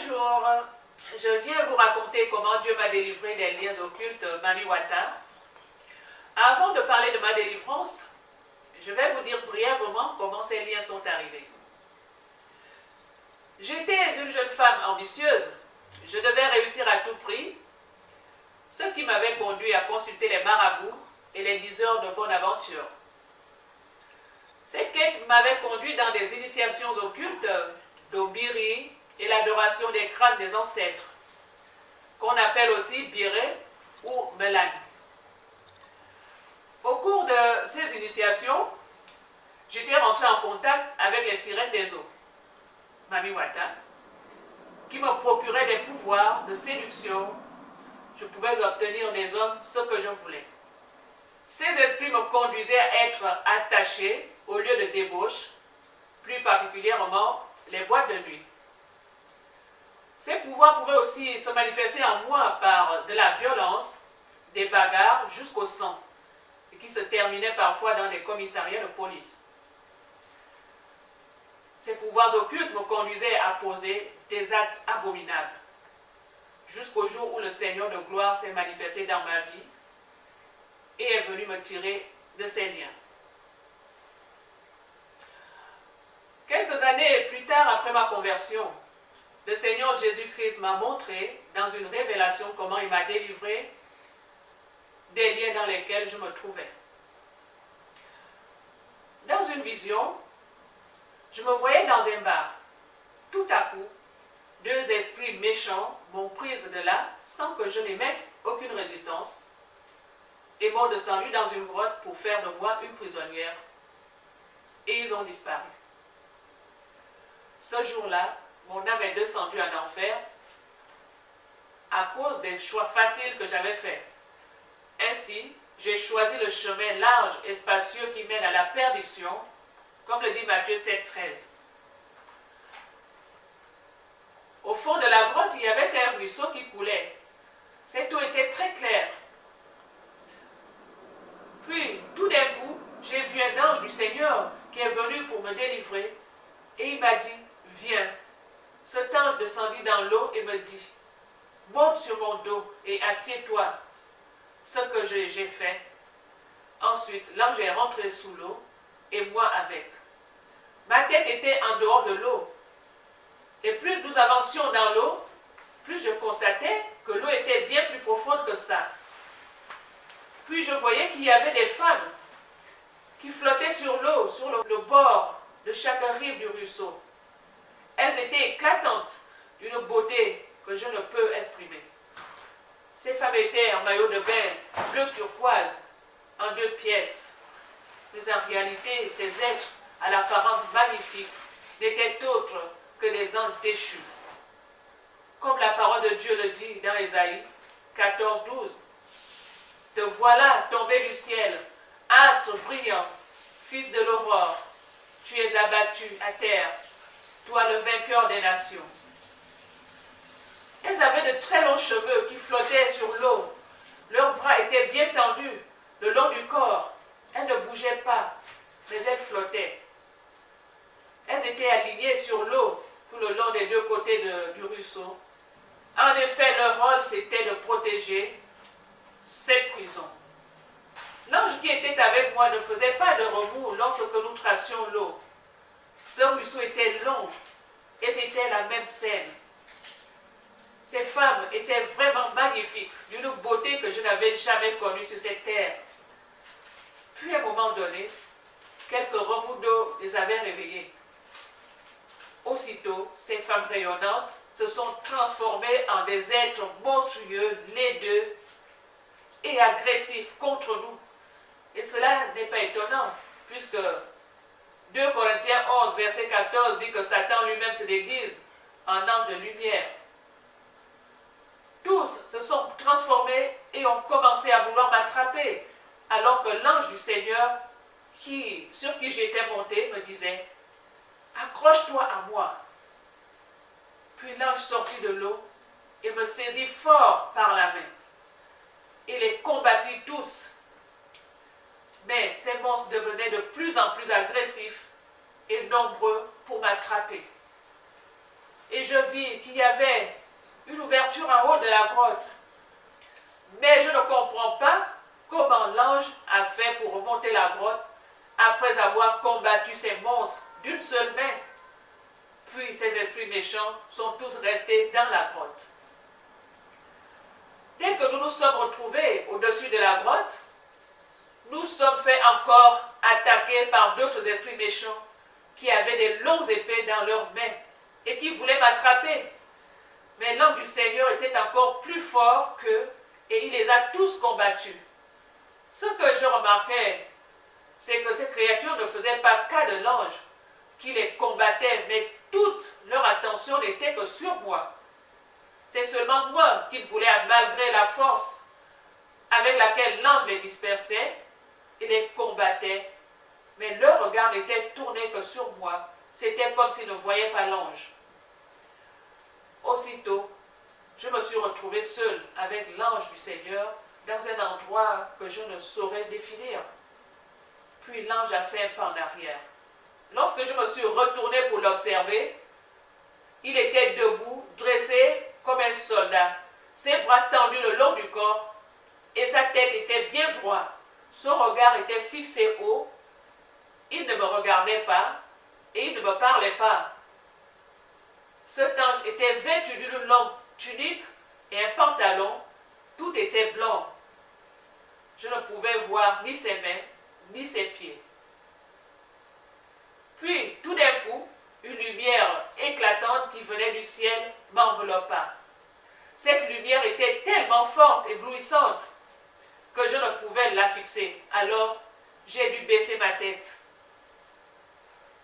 Bonjour, je viens vous raconter comment Dieu m'a délivré des liens occultes Mami Wata. Avant de parler de ma délivrance, je vais vous dire brièvement comment ces liens sont arrivés. J'étais une jeune femme ambitieuse, je devais réussir à tout prix, ce qui m'avait conduit à consulter les marabouts et les diseurs de bonne aventure. Cette quête m'avait conduit dans des initiations occultes d'Obiri et l'adoration des crânes des ancêtres, qu'on appelle aussi Biré ou Melani. Au cours de ces initiations, j'étais rentrée en contact avec les sirènes des eaux, Mami Wata, qui me procuraient des pouvoirs de séduction. Je pouvais obtenir des hommes ce que je voulais. Ces esprits me conduisaient à être attachée au lieu de débauche, plus particulièrement les boîtes de nuit. Ces pouvoirs pouvaient aussi se manifester en moi par de la violence, des bagarres jusqu'au sang, et qui se terminaient parfois dans des commissariats de police. Ces pouvoirs occultes me conduisaient à poser des actes abominables, jusqu'au jour où le Seigneur de gloire s'est manifesté dans ma vie et est venu me tirer de ces liens. Quelques années plus tard, après ma conversion, le Seigneur Jésus-Christ m'a montré dans une révélation comment il m'a délivré des liens dans lesquels je me trouvais. Dans une vision, je me voyais dans un bar. Tout à coup, deux esprits méchants m'ont prise de là sans que je n'émette aucune résistance et m'ont descendu dans une grotte pour faire de moi une prisonnière. Et ils ont disparu. Ce jour-là, mon âme est descendue en enfer à cause des choix faciles que j'avais faits. Ainsi, j'ai choisi le chemin large et spacieux qui mène à la perdition, comme le dit Matthieu 7,13. Au fond de la grotte, il y avait un ruisseau qui coulait. Cette eau était très claire. Puis, tout d'un coup, j'ai vu un ange du Seigneur qui est venu pour me délivrer et il m'a dit, viens. Cet ange descendit dans l'eau et me dit, monte sur mon dos et assieds-toi. Ce que j'ai fait. Ensuite, l'ange est rentré sous l'eau et moi avec. Ma tête était en dehors de l'eau. Et plus nous avancions dans l'eau, plus je constatais que l'eau était bien plus profonde que ça. Puis je voyais qu'il y avait des femmes qui flottaient sur l'eau, sur le bord de chaque rive du ruisseau. Elles étaient éclatantes, d'une beauté que je ne peux exprimer. Ces femmes étaient en maillot de bain, bleu turquoise, en 2 pièces. Mais en réalité, ces êtres, à l'apparence magnifique, n'étaient autres que des anges déchus. Comme la parole de Dieu le dit dans Ésaïe 14,12. Te voilà tombé du ciel, astre brillant, fils de l'aurore. Tu es abattu à terre, toi le vainqueur des nations. Elles avaient de très longs cheveux qui flottaient sur l'eau. Leurs bras étaient bien tendus le long du corps. Elles ne bougeaient pas, mais elles flottaient. Elles étaient alignées sur l'eau tout le long des 2 côtés du ruisseau. En effet, leur rôle, c'était de protéger cette prison. L'ange qui était avec moi ne faisait pas de remous lorsque nous tracions l'eau. Ce ruisseau était long et c'était la même scène. Ces femmes étaient vraiment magnifiques, d'une beauté que je n'avais jamais connue sur cette terre. Puis à un moment donné, quelques remous d'eau les avaient réveillées. Aussitôt, ces femmes rayonnantes se sont transformées en des êtres monstrueux, laideux et agressifs contre nous. Et cela n'est pas étonnant, puisque 2 Corinthiens 11, verset 14 dit que Satan lui-même se déguise en ange de lumière. Tous se sont transformés et ont commencé à vouloir m'attraper, alors que l'ange du Seigneur, sur qui j'étais monté, me disait « Accroche-toi à moi ». Puis l'ange sortit de l'eau et me saisit fort par la main. Il les combattit tous. Mais ces monstres devenaient de plus en plus agressifs et nombreux pour m'attraper. et je vis qu'il y avait une ouverture en haut de la grotte. Mais je ne comprends pas comment l'ange a fait pour remonter la grotte après avoir combattu ces monstres d'une seule main. Puis ces esprits méchants sont tous restés dans la grotte. Dès que nous nous sommes retrouvés au-dessus de la grotte, nous sommes fait encore attaquer par d'autres esprits méchants qui avaient des longues épées dans leurs mains et qui voulaient m'attraper. Mais l'ange du Seigneur était encore plus fort qu'eux et il les a tous combattus. Ce que je remarquais, c'est que ces créatures ne faisaient pas cas de l'ange qui les combattait, mais toute leur attention n'était que sur moi. C'est seulement moi qu'ils voulaient, malgré la force avec laquelle l'ange les dispersait et les combattait, mais leur regard n'était tourné que sur moi. C'était comme s'ils ne voyaient pas l'ange. Aussitôt, je me suis retrouvé seul avec l'ange du Seigneur dans un endroit que je ne saurais définir. Puis l'ange a fait un pas en arrière. Lorsque je me suis retourné pour l'observer, il était debout, dressé comme un soldat, ses bras tendus le long du corps, et sa tête était bien droite. Son regard était fixé haut. Il ne me regardait pas et il ne me parlait pas. Cet ange était vêtu d'une longue tunique et un pantalon. Tout était blanc. Je ne pouvais voir ni ses mains, ni ses pieds. Puis, tout d'un coup, une lumière éclatante qui venait du ciel m'enveloppa. Cette lumière était tellement forte, éblouissante, que je ne pouvais la fixer. Alors, j'ai dû baisser ma tête.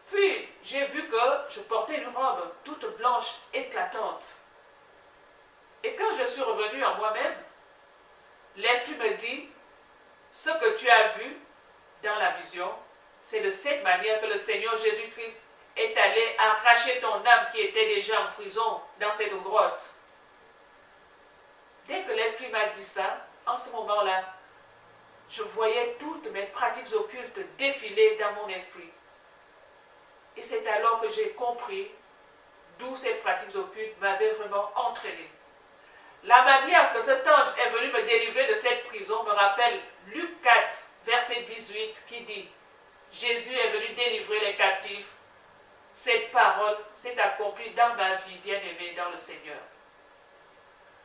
Puis, j'ai vu que je portais une robe toute blanche, éclatante. Et quand je suis revenue en moi-même, l'Esprit me dit, ce que tu as vu dans la vision, c'est de cette manière que le Seigneur Jésus-Christ est allé arracher ton âme qui était déjà en prison dans cette grotte. Dès que l'Esprit m'a dit ça, en ce moment-là, je voyais toutes mes pratiques occultes défiler dans mon esprit. Et c'est alors que j'ai compris d'où ces pratiques occultes m'avaient vraiment entraîné. La manière que cet ange est venu me délivrer de cette prison me rappelle Luc 4, verset 18, qui dit « Jésus est venu délivrer les captifs. Cette parole s'est accomplie dans ma vie bien-aimée dans le Seigneur. »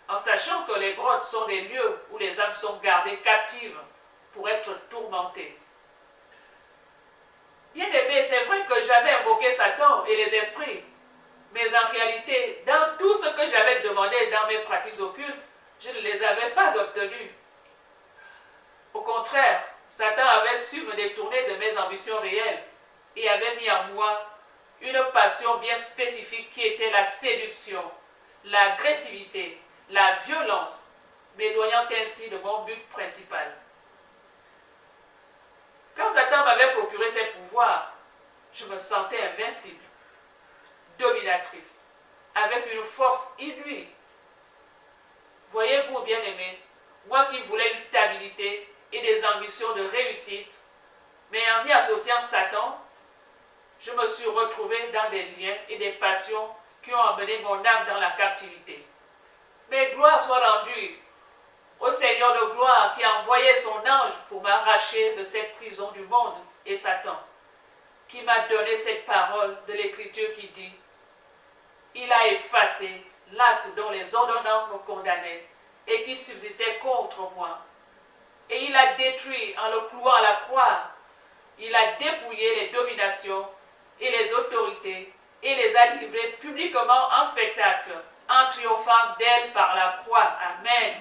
En sachant que les grottes sont des lieux où les âmes sont gardées captives pour être tourmentées. Bien-aimé, c'est vrai que j'avais invoqué Satan et les esprits, mais en réalité, dans tout ce que j'avais demandé dans mes pratiques occultes, je ne les avais pas obtenus. Au contraire, Satan avait su me détourner de mes ambitions réelles et avait mis en moi une passion bien spécifique qui était la séduction, l'agressivité, la violence, m'éloignant ainsi de mon but principal. Quand Satan m'avait procuré ses pouvoirs, je me sentais invincible, dominatrice, avec une force inouïe. Voyez-vous, bien-aimés, moi qui voulais une stabilité et des ambitions de réussite, mais en y associant Satan, je me suis retrouvé dans des liens et des passions qui ont amené mon âme dans la captivité. Mais gloire soit rendue au Seigneur de gloire qui a envoyé son ange pour m'arracher de cette prison du monde et Satan, qui m'a donné cette parole de l'Écriture qui dit « Il a effacé l'acte dont les ordonnances me condamnaient et qui subsistait contre moi. Et il a détruit en le clouant à la croix. Il a dépouillé les dominations et les autorités et les a livrées publiquement en spectacle, en triomphant d'elles par la croix. Amen.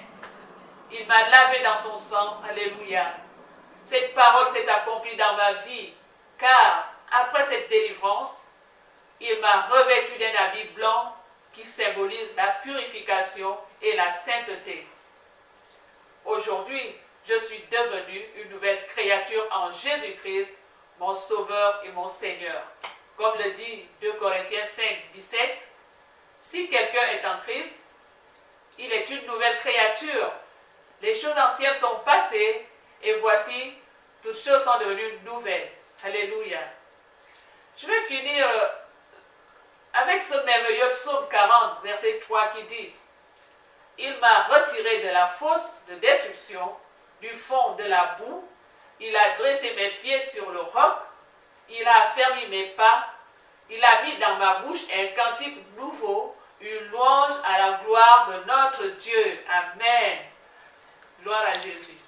Il m'a lavé dans son sang. Alléluia. Cette parole s'est accomplie dans ma vie, car après cette délivrance, il m'a revêtu d'un habit blanc qui symbolise la purification et la sainteté. Aujourd'hui, je suis devenue une nouvelle créature en Jésus-Christ, mon Sauveur et mon Seigneur. Comme le dit 2 Corinthiens 5, 17, si quelqu'un est en Christ, il est une nouvelle créature. Les choses anciennes sont passées et voici, toutes choses sont devenues nouvelles. Alléluia. Je vais finir avec ce merveilleux psaume 40, verset 3 qui dit « Il m'a retiré de la fosse de destruction, du fond de la boue, il a dressé mes pieds sur le roc, il a affermi mes pas, il a mis dans ma bouche un cantique nouveau, une louange à la gloire de notre Dieu. » Amen. Gloire à Jésus.